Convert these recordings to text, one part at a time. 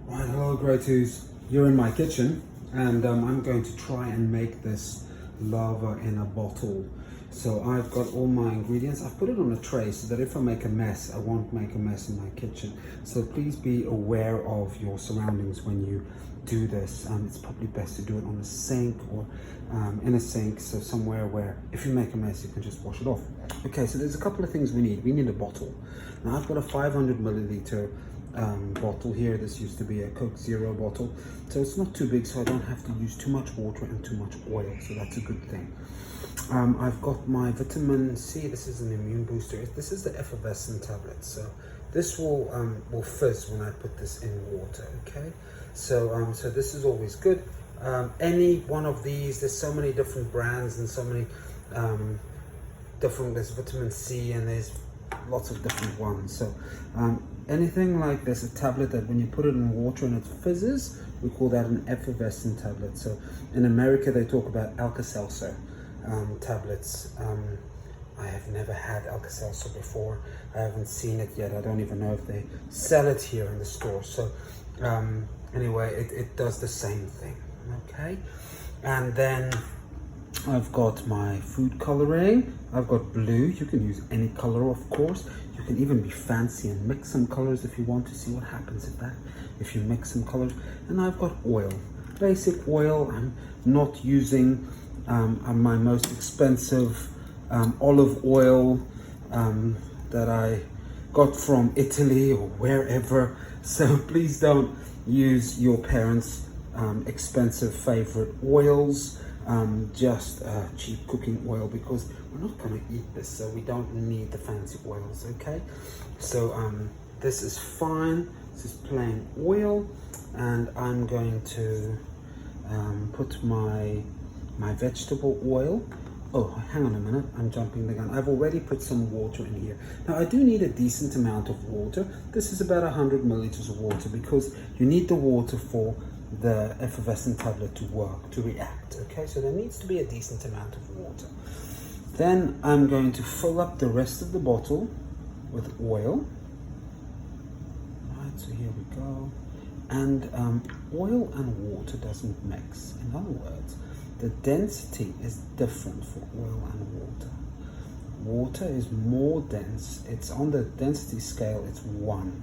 Right, hello Grey Twos. You're in my kitchen and I'm going to try and make this lava in a bottle. So I've got all my ingredients. I've put it on a tray so that if I make a mess, I won't make a mess in my kitchen. So please be aware of your surroundings when you do this. It's probably best to do it on a sink or in a sink, so somewhere where if you make a mess, you can just wash it off. Okay, so there's a couple of things we need. We need a bottle. Now I've got a 500 milliliter bottle here. This used to be a Coke Zero bottle, so it's not too big, so I don't have to use too much water and too much oil, so that's a good thing. I've got my vitamin C. This is an immune booster. This is the effervescent tablet, so this will fizz when I put this in water. Okay, so so this is always good. Any one of these, there's so many different brands and so many different, there's vitamin C and there's lots of different ones. So anything like this, a tablet that when you put it in water and it fizzes, we call that an effervescent tablet. So in America they talk about Alka-Seltzer tablets. I have never had Alka-Seltzer before. I haven't seen it yet. I don't even know if they sell it here in the store. So anyway, it does the same thing. Okay, and then I've got my food coloring. I've got blue. You can use any color, of course. You can even be fancy and mix some colors if you want to see what happens if you mix some colors. And I've got oil, basic oil. I'm not using my most expensive olive oil that I got from Italy or wherever. So please don't use your parents' expensive favorite oils. Just cheap cooking oil, because we're not going to eat this, so we don't need the fancy oils. Okay, so this is fine. This is plain oil, and I'm going to put my vegetable oil. Oh, hang on a minute, I'm jumping the gun. I've already put some water in here. Now I do need a decent amount of water. This is about 100 milliliters of water, because you need the water for the effervescent tablet to work, to react. Okay, so there needs to be a decent amount of water. Then I'm going to fill up the rest of the bottle with oil. Right, so here we go. And oil and water doesn't mix. In other words, the density is different for oil and water. Water is more dense. It's on the density scale, it's 1.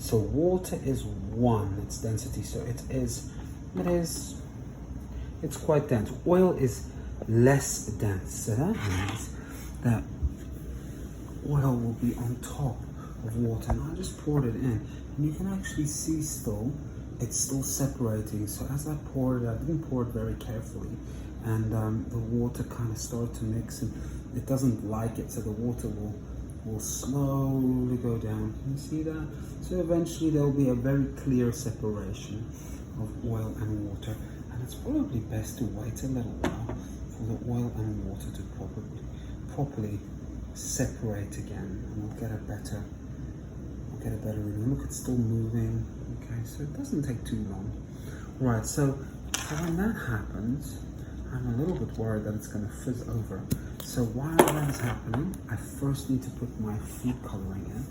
So water is 1, its density, so it's quite dense. Oil is less dense, so that means that oil will be on top of water. And I just poured it in, and you can actually see it's still separating. So as I poured it, I didn't pour it very carefully, and the water kind of started to mix, and it doesn't like it, so the water will slowly go down. Can you see that? So eventually there will be a very clear separation of oil and water, and it's probably best to wait a little while for the oil and water to properly separate again, and we'll get a better reading. Look, it's still moving. Okay, so it doesn't take too long. Right, so when that happens, I'm a little bit worried that it's going to fizz over. So while that is happening, I first need to put my food coloring in.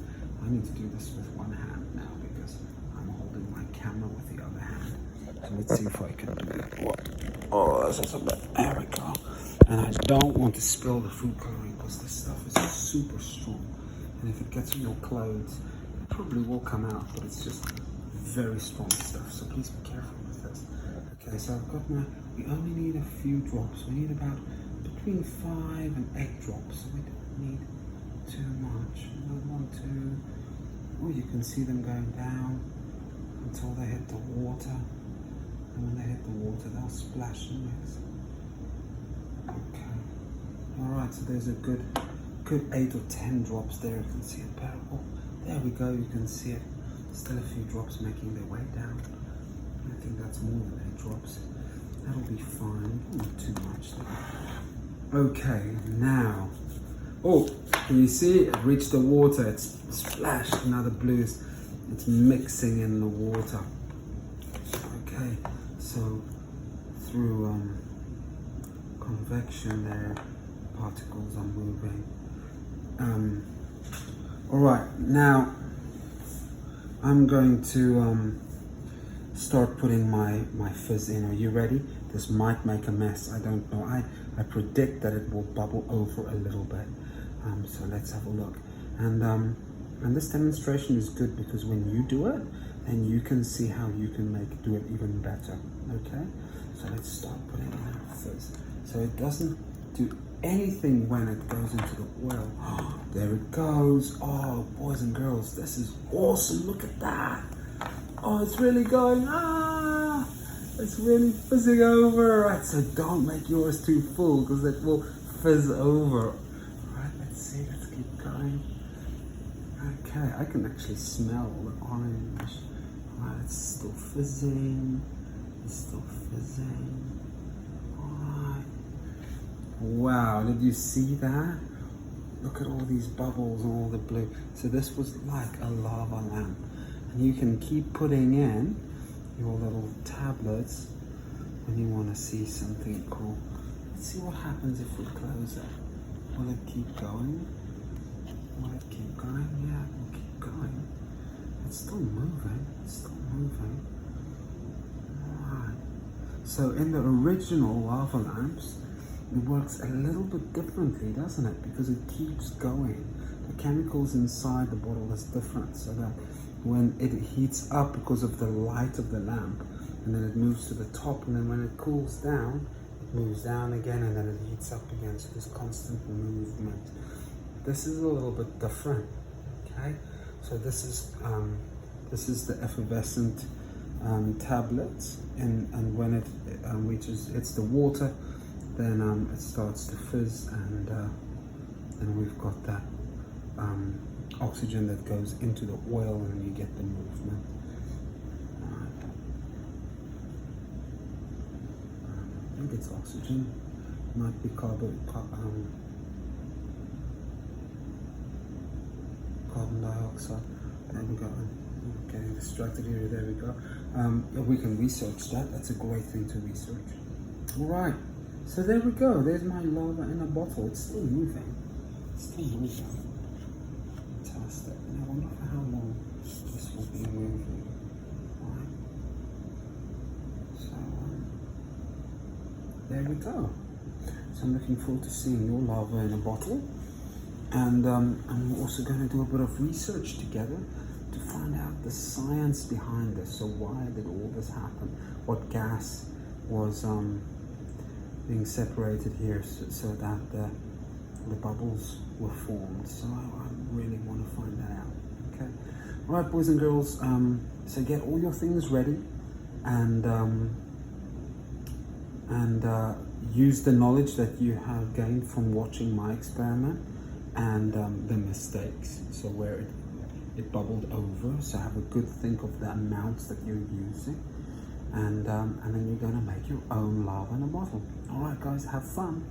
I need to do this with one hand now, because I'm holding my camera with the other hand. So let's see if I can do that. Oh, that's just a bit. There we go. And I don't want to spill the food coloring, because this stuff is super strong. And if it gets on your clothes, it probably will come out, but it's just very strong stuff. So please be careful with this. Okay, so I've got we only need a few drops. We need about between 5 and 8 drops. We don't need too much. We don't want to. Oh, you can see them going down until they hit the water. And when they hit the water, they'll splash and mix. Okay. Alright, so there's a good 8 or 10 drops there. You can see it better. Oh, there we go. You can see it. Still a few drops making their way down. I think that's more than 8 drops. That'll be fine. Not too much though. Okay, now. Oh, can you see? It reached the water. It's splashed. Now the blue it's mixing in the water. Okay, so through convection there, particles are moving. All right, now I'm going to start putting my fizz in. Are you ready? This might make a mess. I don't know. I predict that it will bubble over a little bit. So let's have a look. And this demonstration is good because when you do it, then you can see how you can do it even better. Okay? So let's start putting in our fizz. So it doesn't do anything when it goes into the oil. There it goes. Oh, boys and girls, this is awesome. Look at that. Oh, it's really going. It's really fizzing over. Right, so don't make yours too full because it will fizz over. Right, let's see. Let's keep going. Okay, I can actually smell the orange. Right, it's still fizzing. It's still fizzing. Alright. Wow, did you see that? Look at all these bubbles and all the blue. So this was like a lava lamp. And you can keep putting in your little tablets when you want to see something cool. Let's see what happens if we close it. Will it keep going? Will it keep going? Yeah, it will keep going. It's still moving. It's still moving. Alright. So in the original lava lamps, it works a little bit differently, doesn't it? Because it keeps going. The chemicals inside the bottle is different, so that when it heats up because of the light of the lamp, and then it moves to the top, and then when it cools down, it moves down again, and then it heats up again. So there's constant movement. This is a little bit different. Okay, so this is the effervescent tablets, and when it reaches, it's the water, then it starts to fizz, and then we've got that oxygen that goes into the oil, and you get the movement. I think it's oxygen. Might be carbon dioxide. There we go. I'm getting distracted here. There we go. We can research that. That's a great thing to research. All right. So there we go. There's my lava in a bottle. It's still moving. It's still moving. Fantastic. And I wonder for how long this will be moving. Right. So there we go. So I'm looking forward to seeing your lava in a bottle. And I'm also going to do a bit of research together to find out the science behind this. So why did all this happen? What gas was being separated here so that the bubbles were formed? So I really want to find that out. Okay. All right, boys and girls. So get all your things ready, and use the knowledge that you have gained from watching my experiment and the mistakes. So where it bubbled over. So have a good think of the amounts that you're using, and then you're gonna make your own lava in a bottle. All right, guys, have fun.